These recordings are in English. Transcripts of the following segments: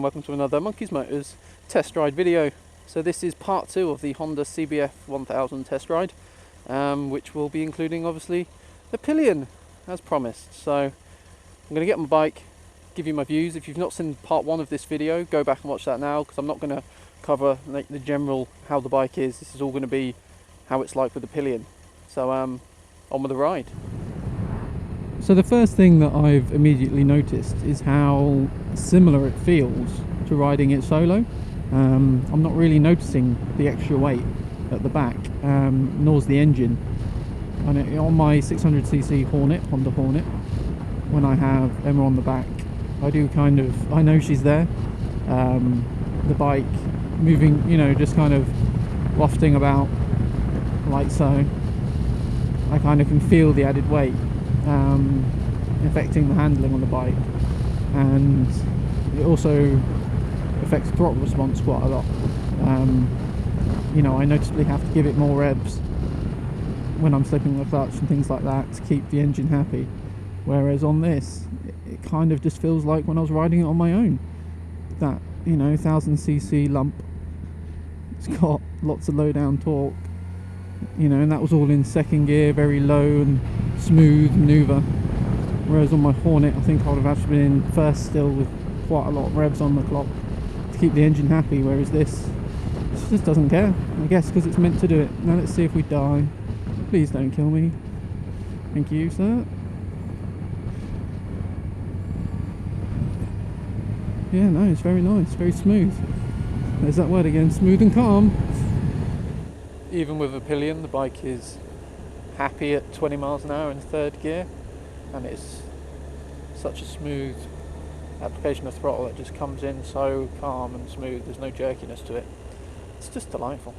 welcome to another Monkey's Motors test ride video. So this is part 2 of the Honda CBF1000 test ride, which will be including obviously the Pillion as promised. So I'm going to get on my bike, give you my views. If you've not seen part 1 of this video, go back and watch that now, because I'm not going to cover like the general how the bike is. This is all going to be how it's like with the Pillion. So on with the ride. So the first thing that I've immediately noticed is how similar it feels to riding it solo. I'm not really noticing the extra weight at the back, nor's the engine. And on my 600cc Hornet, Honda Hornet, when I have Emma on the back, I know she's there. The bike moving, just kind of wafting about like so. I kind of can feel the added weight affecting the handling on the bike, and it also affects throttle response quite a lot. I noticeably have to give it more revs when I'm slipping the clutch and things like that to keep the engine happy, whereas on this it kind of just feels like when I was riding it on my own. That 1000cc lump, it's got lots of low down torque, and that was all in second gear, very low and smooth maneuver, whereas on my Hornet I think I would have actually been in first still with quite a lot of revs on the clock to keep the engine happy, whereas this just doesn't care, I guess, because it's meant to do it. Now let's see if we die. Please don't kill me. Thank you, sir. Yeah, no, it's very nice, very smooth. There's that word again, smooth and calm. Even with a Pillion, the bike is happy at 20 miles an hour in third gear, and it's such a smooth application of throttle. It just comes in so calm and smooth, there's no jerkiness to it. It's just delightful.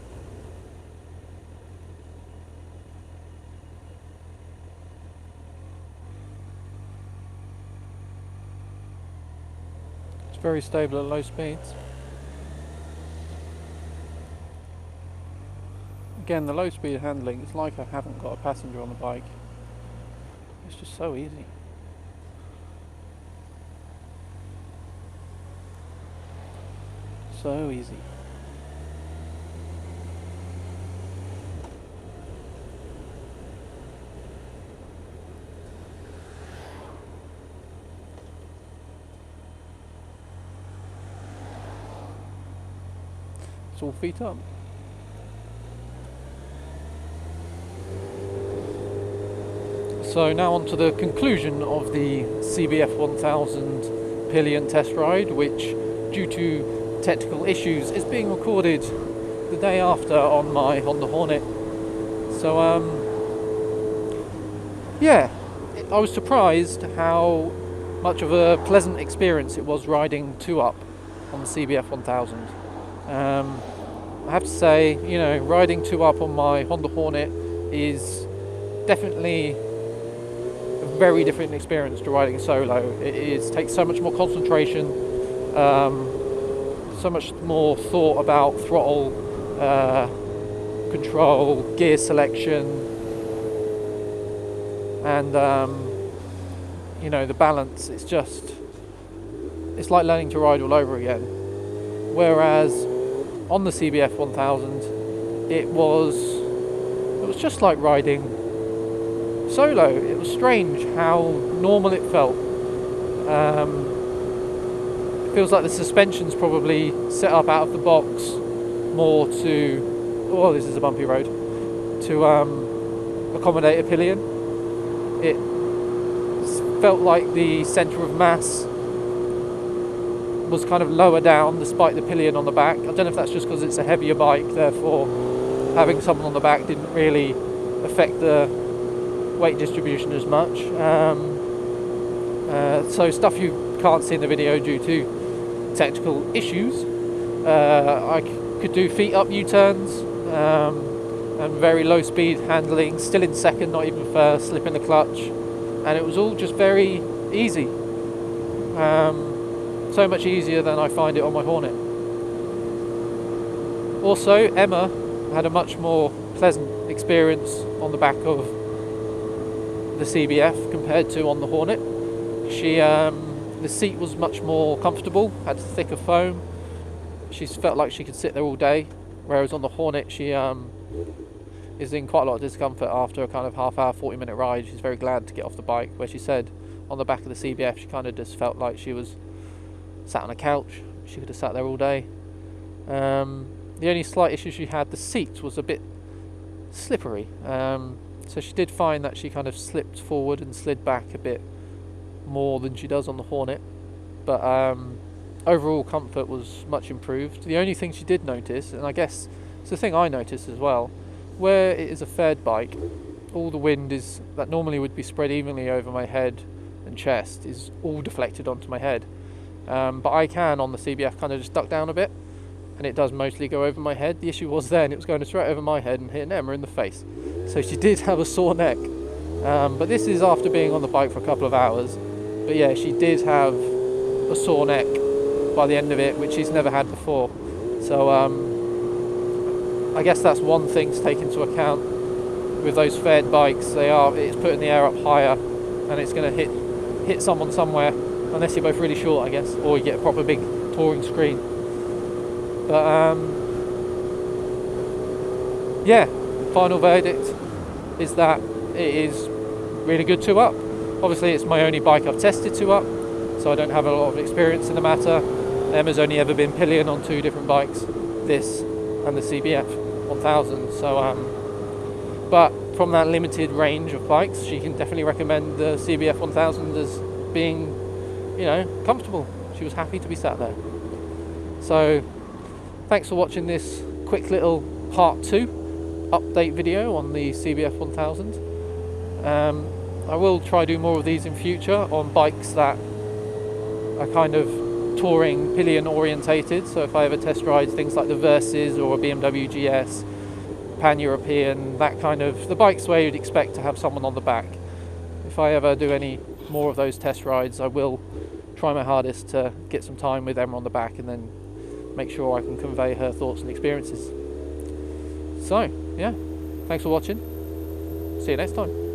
It's very stable at low speeds. Again, the low speed handling, it's like I haven't got a passenger on the bike. It's just so easy. So easy. It's all feet up. So now on to the conclusion of the CBF1000 Pillion test ride, which, due to technical issues, is being recorded the day after on my Honda Hornet. So yeah, I was surprised how much of a pleasant experience it was riding 2-up on the CBF1000. I have to say, riding 2-up on my Honda Hornet is definitely very different experience to riding solo. It takes so much more concentration, so much more thought about throttle control, gear selection, and the balance. It's like learning to ride all over again. Whereas on the CBF1000 it was just like riding solo. It was strange how normal it felt. It feels like the suspension's probably set up out of the box more to, this is a bumpy road, to accommodate a Pillion. It felt like the centre of mass was kind of lower down despite the Pillion on the back. I don't know if that's just because it's a heavier bike, therefore having someone on the back didn't really affect the weight distribution as much. So stuff you can't see in the video due to technical issues. I could do feet up U-turns and very low speed handling, still in second, not even first, slipping the clutch, and it was all just very easy. So much easier than I find it on my Hornet. Also, Emma had a much more pleasant experience on the back of the CBF compared to on the Hornet. She The seat was much more comfortable, had thicker foam. She felt like she could sit there all day, whereas on the Hornet she is in quite a lot of discomfort after a kind of half-hour, 40-minute ride. She's very glad to get off the bike, where she said on the back of the CBF she kind of just felt like she was sat on a couch. She could have sat there all day. The only slight issue she had, the seat was a bit slippery, so she did find that she kind of slipped forward and slid back a bit more than she does on the Hornet, but overall comfort was much improved. The only thing she did notice, and I guess it's the thing I noticed as well, where it is a faired bike, all the wind is that normally would be spread evenly over my head and chest is all deflected onto my head, but I can on the CBF kind of just duck down a bit, and it does mostly go over my head. The issue was then it was going straight over my head and hitting Emma in the face, so she did have a sore neck, but this is after being on the bike for a couple of hours. But yeah, she did have a sore neck by the end of it, which she's never had before. So I guess that's one thing to take into account with those faired bikes. It's putting the air up higher, and it's going to hit someone somewhere, unless you're both really short, I guess, or you get a proper big touring screen. But yeah, final verdict is that it is really good 2-up. Obviously it's my only bike I've tested 2-up, so I don't have a lot of experience in the matter. Emma's only ever been Pillion on 2 different bikes, this and the CBF 1000. So but from that limited range of bikes, she can definitely recommend the CBF 1000 as being, you know, comfortable. She was happy to be sat there. So thanks for watching this quick little part 2 update video on the CBF 1000. I will try do more of these in future on bikes that are kind of touring Pillion orientated. So if I ever test ride things like the Versus or a BMW GS, Pan-European, that kind of, the bikes where you'd expect to have someone on the back. If I ever do any more of those test rides, I will try my hardest to get some time with Emma on the back and then make sure I can convey her thoughts and experiences. So yeah, thanks for watching. See you next time.